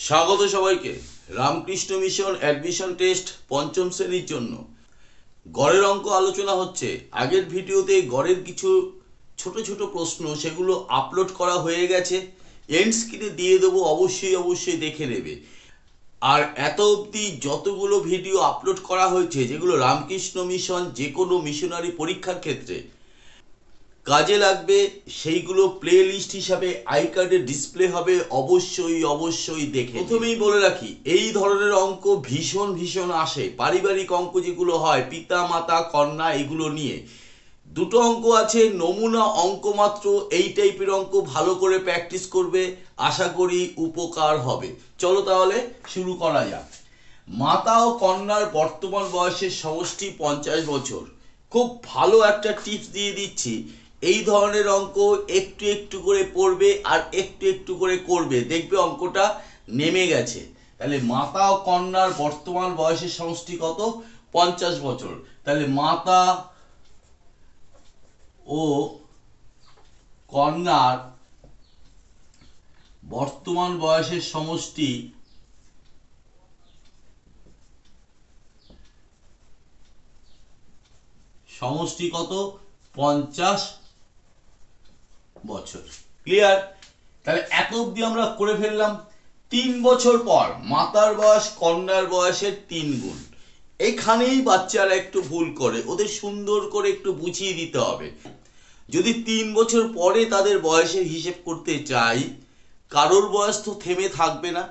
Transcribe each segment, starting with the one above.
স্বাগত সবাইকে Ramakrishna mission admission test পঞ্চম শ্রেণীর জন্য গড়ের অঙ্ক আলোচনা হচ্ছে। আগের ভিডিওতে গড়ের কিছু ছোট ছোট প্রশ্ন সেগুলো আপলোড করা হয়ে গেছে, এন্ড স্ক্রিনে দিয়ে দেবো, অবশ্যই দেখে নেবে। আর এত অবধি যতগুলো ভিডিও আপলোড করা হয়েছে যেগুলো রামকৃষ্ণ মিশন যে কোনো মিশনারি পরীক্ষার ক্ষেত্রে কাজে লাগবে, সেইগুলো প্লে লিস্ট হিসাবে আই কার্ডে ডিসপ্লে হবে, অবশ্যই দেখে। প্রথমেই বলে রাখি, এই ধরনের অঙ্ক ভীষণ আসে, পারিবারিক অঙ্ক যেগুলো হয় পিতা মাতা কন্যা এগুলো নিয়ে। দুটো অঙ্ক আছে নমুনা অঙ্ক মাত্র, এই টাইপের অঙ্ক ভালো করে প্র্যাকটিস করবে, আশা করি উপকার হবে। চলো তাহলে শুরু করা যাক। মাতা ও কন্যার বর্তমান বয়সের সমষ্টি 50 বছর। খুব ভালো একটা টিপস দিয়ে দিচ্ছি, এই ধরনের অঙ্ক একটু করে পড়বে আর একটু করে করবে, দেখবে অঙ্কটা নেমে গেছে। তাহলে মাতা ও কন্যার বর্তমান বয়সের সমষ্টি কত? 50 বছর। তাহলে মাতা ও কন্যার বর্তমান বয়সের সমষ্টি কত? 50 বছর। ক্লিয়ার? তাহলে এত অবধি আমরা করে ফেললাম। 3 বছর পর মাতার বয়স কন্যার বয়সের 3 গুণ। এখানেই বাচ্চারা একটু ভুল করে, ওদের সুন্দর করে একটু বুঝিয়ে দিতে হবে। যদি 3 বছর পরে তাদের বয়সের হিসেব করতে চাই, কারোর বয়স তো থেমে থাকবে না,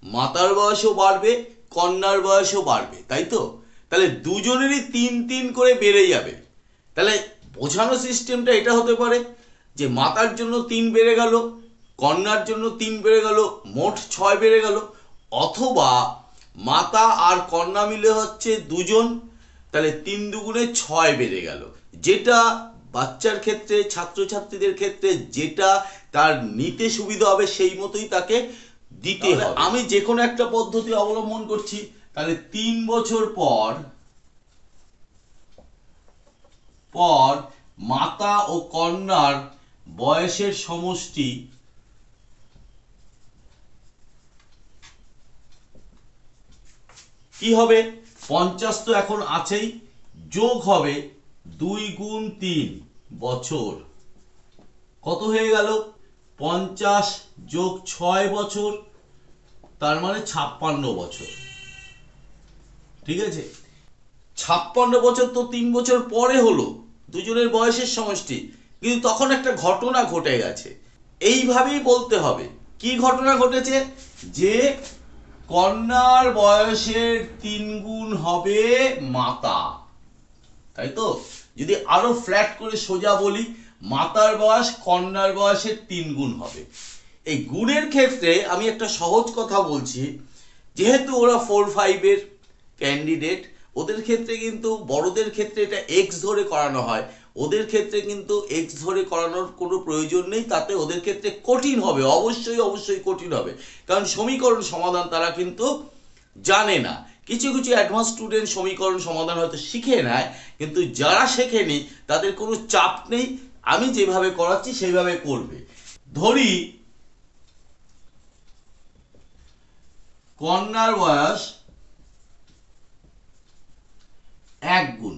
মাতার বয়সও বাড়বে কন্যার বয়সও বাড়বে, তাই তো? তাহলে দুজনেরই 3 করে বেড়ে যাবে। তাহলে বোঝানো সিস্টেমটা এটা হতে পারে যে মাতার জন্য 3 বেড়ে গেল, কন্যার জন্য 3 বেড়ে গেল, মোট 6 বেড়ে গেল। অথবা মাতা আর কন্যা মিলে হচ্ছে দুজন, তাহলে 3 দুগুণে 6 বেড়ে গেল। যেটা বাচ্চার ক্ষেত্রে, ছাত্রছাত্রীদের ক্ষেত্রে যেটা তার নিতে সুবিধা হবে সেই মতোই তাকে দিতে হবে। আমি যে কোনো একটা পদ্ধতি অবলম্বন করছি। তাহলে 3 বছর পর মাতা ও কন্যার বয়সের সমষ্টি কি হবে? 50 তো এখন আছেই, যোগ হবে 2 গুণ 3 বছর। কত হয়ে গেল? 50 যোগ 6 বছর, তার মানে 56 বছর। ঠিক আছে? 56 বছর তো 3 বছর পরে হলো দুজনের বয়সের সমষ্টি, কিন্তু তখন একটা ঘটনা ঘটে গেছে। এইভাবেই বলতে হবে। কি ঘটনা ঘটেছে? যে কন্যার বয়সের 3 গুণ হবে মাতা, তাই তো? যদি আরো ফ্ল্যাট করে সোজা বলি, মাতার বয়স কন্যার বয়সের 3 গুণ হবে। এই গুণের ক্ষেত্রে আমি একটা সহজ কথা বলছি, যেহেতু ওরা 4-5 এর ক্যান্ডিডেট, ওদের ক্ষেত্রে কিন্তু, বড়দের ক্ষেত্রে এটা এক্স ধরে করানো হয়, ওদের ক্ষেত্রে কিন্তু এক্স ধরে করানোর কোনো প্রয়োজন নেই। তাতে ওদের ক্ষেত্রে কঠিন হবে, অবশ্যই কঠিন হবে, কারণ সমীকরণ সমাধান তারা কিন্তু জানে না। কিছু অ্যাডভান্স স্টুডেন্ট সমীকরণ সমাধান হয়তো শিখে নেয়, কিন্তু যারা শেখেনি তাদের কোনো চাপ নেই, আমি যেভাবে করাচ্ছি সেইভাবে করবে। ধরি কন্যার বয়স 1 গুণ।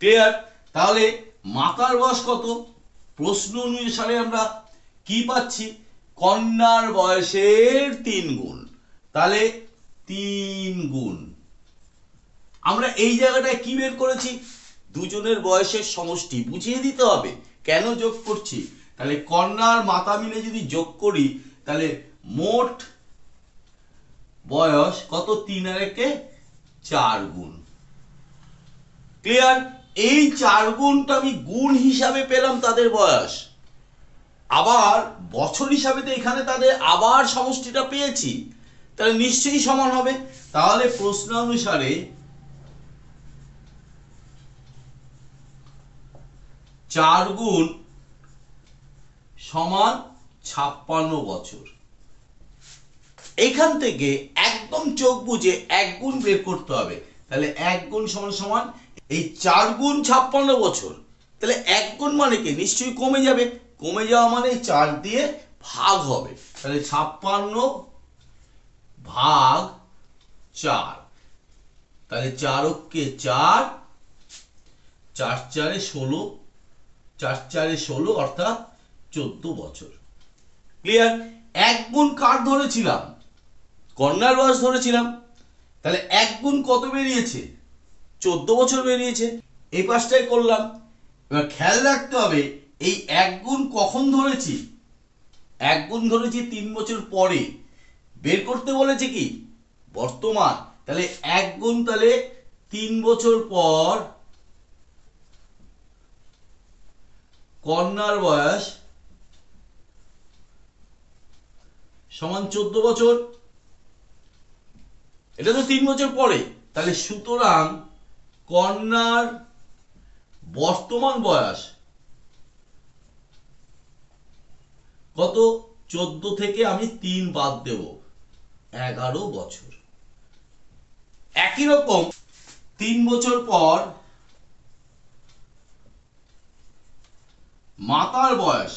ক্লিয়ার? তাহলে মাতার বয়স কত? প্রশ্ন অনুসারে আমরা কি পাচ্ছি? কন্যার বয়সের 3 গুণ। তাহলে 3 গুণ। আমরা এই জায়গাটায় কি বের করেছি? দুজনের বয়সের সমষ্টি। বুঝিয়ে দিতে হবে কেন যোগ করছি। তাহলে কন্যার মাতা মিলে যদি যোগ করি, তাহলে মোট বয়স কত? 3 আর 1 4 গুণ। ক্লিয়ার? এই 4 গুণটা আমি গুণ হিসাবে পেলাম তাদের বয়স, আবার বছর হিসাবে তো এখানে তাদের আবার সমষ্টিটা পেয়েছি, তাহলে নিশ্চয়ই সমান হবে। তাহলে প্রশ্ন অনুসারে 4 গুণ সমান 56 বছর। এখান থেকে একদম চোখ বুঝে 1 গুণ বের করতে হবে। তাহলে 1 গুণ সমান এই 4 গুণ 56 বছর। তাহলে 1 গুণ মানে কি? নিশ্চয়ই কমে যাবে, কমে যাওয়া মানে 4 দিয়ে ভাগ হবে। তাহলে 56 ভাগ 4, তাহলে 4 অক্ষে 4, 4 4 16, 4 4 16 অর্থাৎ 14 বছর। ক্লিয়ার? এক গুণ কার ধরেছিলাম? কন্যার বয়স ধরেছিলাম, তাহলে এক গুণ কত বেরিয়েছে? 14 বছর বেরিয়েছে। এই পাশটাই করলাম। এবার খেয়াল রাখতে হবে এই এক গুণ কখন ধরেছি? এক গুণ ধরেছি 3 বছর পরে। বের করতে বলেছে কি? বর্তমান। তাহলে এক গুণ, তাহলে 3 বছর পর কন্যার বয়স সমান 14 বছর। এটা তো 3 বছর পরে। তাহলে সুতরাং কন্যার বর্তমান বয়স কত? 14 থেকে আমি 3 বাদ দেব, 11 বছর। একই রকম 3 বছর পর মাতার বয়স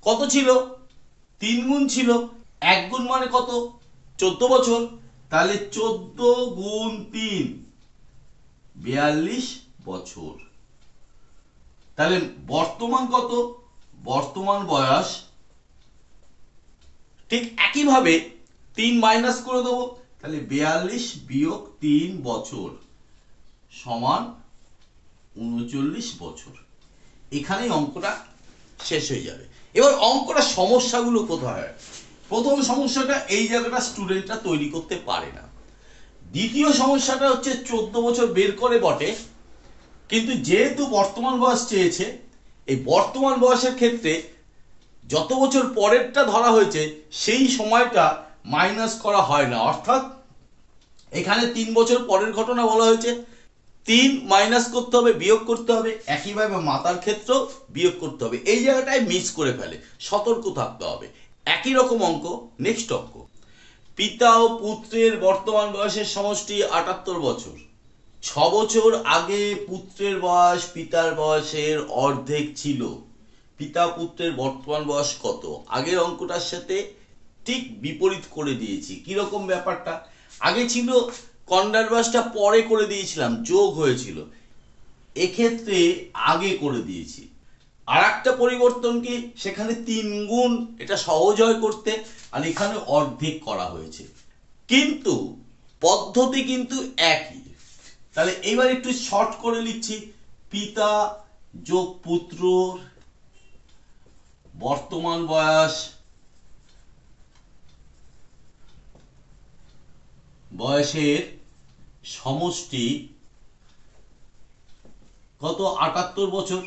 কত ছিল? 3 গুণ ছিল। এক গুণ মানে কত? 14 বছর। তাহলে 14 গুণ 3, 42 বছর। তাহলে বর্তমান কত? বর্তমান বয়স ঠিক একইভাবে 3 মাইনাস করে দেবো, তাহলে 42 বিয়োগ 3 বছর সমান 39 বছর। এখানেই অঙ্কটা শেষ হয়ে যাবে। এবার অঙ্কটা সমস্যাগুলো কোথায় হয়? প্রথম সমস্যাটা এই জায়গাটা স্টুডেন্টরা তৈরি করতে পারে না। দ্বিতীয় সমস্যাটা হচ্ছে 14 বছর বের করে বটে, কিন্তু যেহেতু বর্তমান বয়স চেয়েছে, এই বর্তমান বয়সের ক্ষেত্রে যত বছর পরেরটা ধরা হয়েছে সেই সময়টা মাইনাস করা হয় না। অর্থাৎ এখানে 3 বছর পরের ঘটনা বলা হয়েছে, 3 মাইনাস করতে হবে, বিয়োগ করতে হবে। একইভাবে মাতার ক্ষেত্রেও বিয়োগ করতে হবে। এই জায়গাটায় মিস করে ফেলে, সতর্ক থাকতে হবে। একই রকম অঙ্ক, নেক্সট অঙ্ক। পিতা ও পুত্রের বর্তমান বয়সের সমষ্টি 78 বছর। 6 বছর আগে পুত্রের বয়স পিতার বয়সের অর্ধেক ছিল। পিতা পুত্রের বর্তমান বয়স কত? আগের অঙ্কটার সাথে ঠিক বিপরীত করে দিয়েছি। কিরকম ব্যাপারটা? আগে ছিল কন্যার বয়সটা পরে করে দিয়েছিলাম, যোগ হয়েছিল। এক্ষেত্রে আগে করে দিয়েছি। আর একটা পরিবর্তন কি? সেখানে 3 গুণ, এটা সহজ হয় করতে, আর এখানে অর্ধেক করা হয়েছে, কিন্তু পদ্ধতি কিন্তু একই। তাহলে এইবার একটু শর্ট করে লিখছি। পিতা যোগ পুত্র বর্তমান বয়সের সমষ্টি কত? 78 বছর।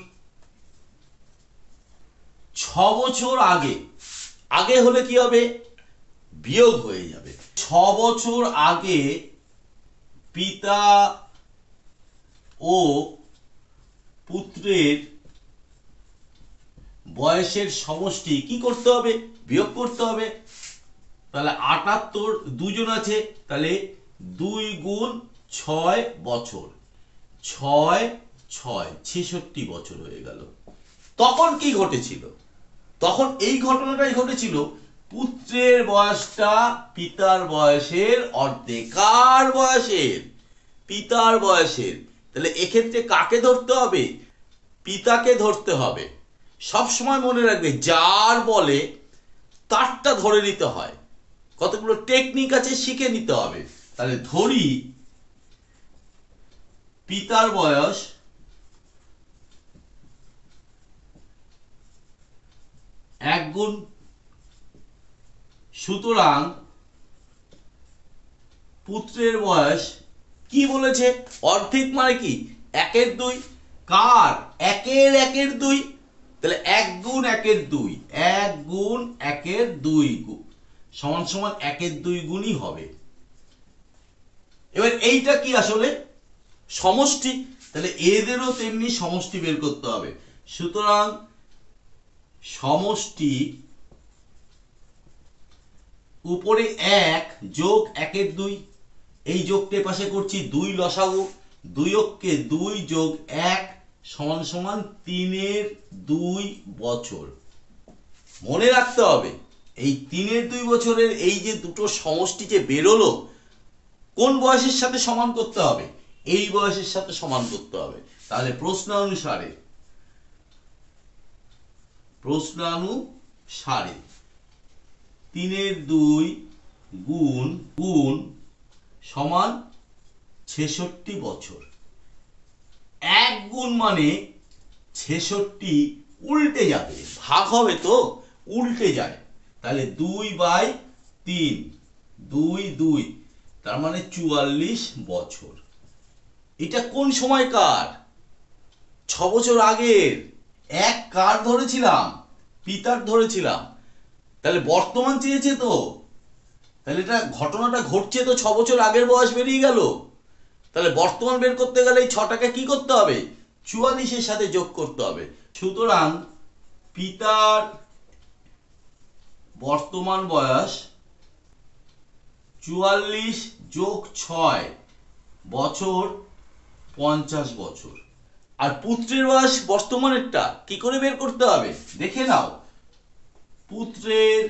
6 বছর আগে, আগে হলে কি হবে? বিয়োগ হয়ে যাবে। 6 বছর আগে পিতা ও পুত্রের বয়সের সমষ্টি কি করতে হবে? বিয়োগ করতে হবে। তাহলে 78, দুজন আছে, তাহলে 2 গুণ 6 বছর, 6 6 66 বছর হয়ে গেল। তখন কি ঘটেছিল? তখন এই ঘটনাটাই ঘটেছিল, পুত্রের বয়সটা পিতার বয়সের অর্ধেক। কার বয়সের? পিতার বয়সের। তাহলে এক্ষেত্রে কাকে ধরতে হবে? পিতাকে ধরতে হবে। সব সময় মনে রাখবে, যার বলে তারটা ধরে নিতে হয়। কতগুলো টেকনিক আছে, শিখে নিতে হবে। তাহলে ধরি পিতার বয়স 1 গুণ, সুতরাং পুত্রের বয়স কি বলেছে? অর্ধেক মানে কি? 1 এর 2। কার? 1 এর 2। তাহলে 1 গুণ 1 এর 2, 1 গুণ 1 এর 2 সমান সমান 1 এর 2 গুণই হবে। এবার এইটা কি আসলে? সমষ্টি। তাহলে এদেরও তেমনি সমষ্টি বের করতে হবে। সুতরাং সমষ্টি উপরে 1 যোগ 1 এর 2, এই যোগটা পাশে করছি, 2 লসাগু, 2 অক্ষে 2 যোগ 1 সমান সমান 3 এর 2 বছর। মনে রাখতে হবে এই 3-এর 2 বছরের এই যে দুটো সমষ্টি যে বেরোলো, কোন বয়সের সাথে সমান করতে হবে? এই বয়সের সাথে সমান করতে হবে। তাহলে প্রশ্নানুসারে 3-এর 2 গুণ সমান 66 বছর। 1 গুণ মানে 66 উল্টে যাবে, ভাগ হবে তো উল্টে যায়, তাহলে 2/3, 2 তার মানে 44 বছর। এটা কোন সময়কার? 6 বছর আগের। এক কার ধরেছিলাম? পিতার ধরেছিলাম। তাহলে বর্তমান চেয়েছে তো, তাহলে এটা ঘটনাটা ঘটছে তো 6 বছর আগের বয়স বেরিয়ে গেল। তাহলে বর্তমান বের করতে গেলে এই 6টাকে কি করতে হবে? 44-এর সাথে যোগ করতে হবে। সুতরাং পিতার বর্তমান বয়স 44 যোগ 6 বছর 50 বছর। আর পুত্রের বয়স বর্তমানেরটা কি করে বের করতে হবে দেখে নাও। পুত্রের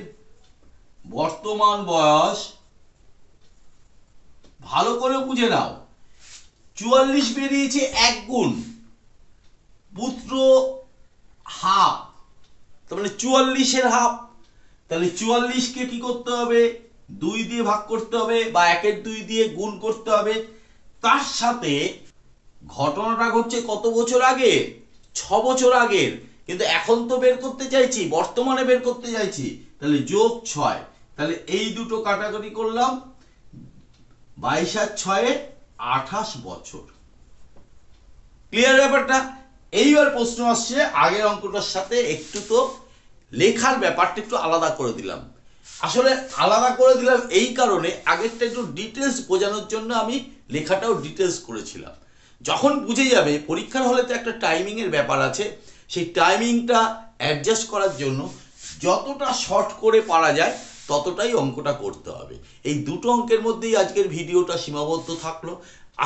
বর্তমান বয়স ভালো করে বুঝে নাও। 44 বেরিয়েছে 1 গুণ, পুত্র হাফ, তার মানে 44-এর হাফ। তাহলে 44-কে কি করতে হবে? 2 দিয়ে ভাগ করতে হবে বা 1-এর 2 দিয়ে গুণ করতে হবে। তার সাথে ঘটনাটা ঘটছে কত বছর আগে? 6 বছর আগের। কিন্তু এখন তো বের করতে চাইছি, বর্তমানে বের করতে চাইছি, তাহলে যোগ 6। তাহলে এই দুটো কাটাকাটি করলাম, 22 আর 6 28 বছর। ক্লিয়ার ব্যাপারটা? এইবার প্রশ্ন আসছে আগের অঙ্কটার সাথে একটু তো লেখার ব্যাপারটা একটু আলাদা করে দিলাম। আসলে আলাদা করে দিলাম এই কারণে, আগেরটা একটু ডিটেলস বোঝানোর জন্য আমি লেখাটাও ডিটেলস করেছিলাম। যখন বুঝে যাবে পরীক্ষার হলে তো একটা টাইমিং এর ব্যাপার আছে, সেই টাইমিংটা অ্যাডজাস্ট করার জন্য যতটা শর্ট করে পারা যায় ততটাই অঙ্কটা করতে হবে। এই দুটো অঙ্কের মধ্যেই আজকের ভিডিওটা সীমাবদ্ধ থাকলো।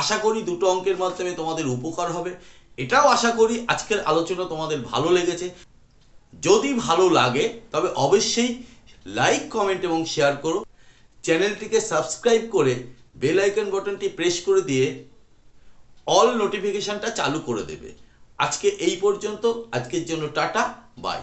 আশা করি দুটো অঙ্কের মাধ্যমে তোমাদের উপকার হবে। এটাও আশা করি আজকের আলোচনা তোমাদের ভালো লেগেছে। যদি ভালো লাগে তবে অবশ্যই লাইক, কমেন্ট এবং শেয়ার করো। চ্যানেলটিকে সাবস্ক্রাইব করে বেল আইকন বাটনটি প্রেস করে দিয়ে অল নোটিফিকেশনটা চালু করে দেবে। আজকে এই পর্যন্ত। আজকের জন্য টাটা, বাই।